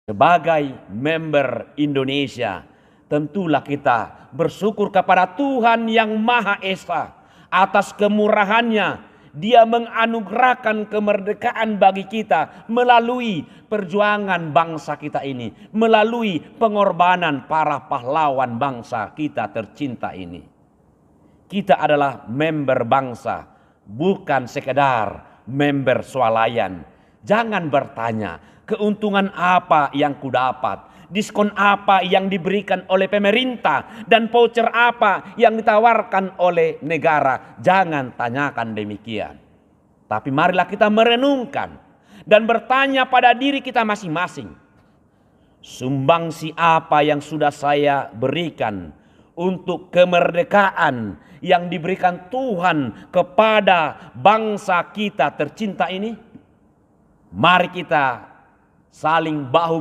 Sebagai member Indonesia, tentulah kita bersyukur kepada Tuhan yang Maha Esa atas kemurahannya. Dia menganugerahkan kemerdekaan bagi kita melalui perjuangan bangsa kita ini, melalui pengorbanan para pahlawan bangsa kita tercinta ini. Kita adalah member bangsa, bukan sekedar member swalayan. Jangan bertanya, keuntungan apa yang kudapat, diskon apa yang diberikan oleh pemerintah, dan voucher apa yang ditawarkan oleh negara. Jangan tanyakan demikian. Tapi marilah kita merenungkan dan bertanya pada diri kita masing-masing. Sumbangsi apa yang sudah saya berikan untuk kemerdekaan yang diberikan Tuhan kepada bangsa kita tercinta ini? Mari kita saling bahu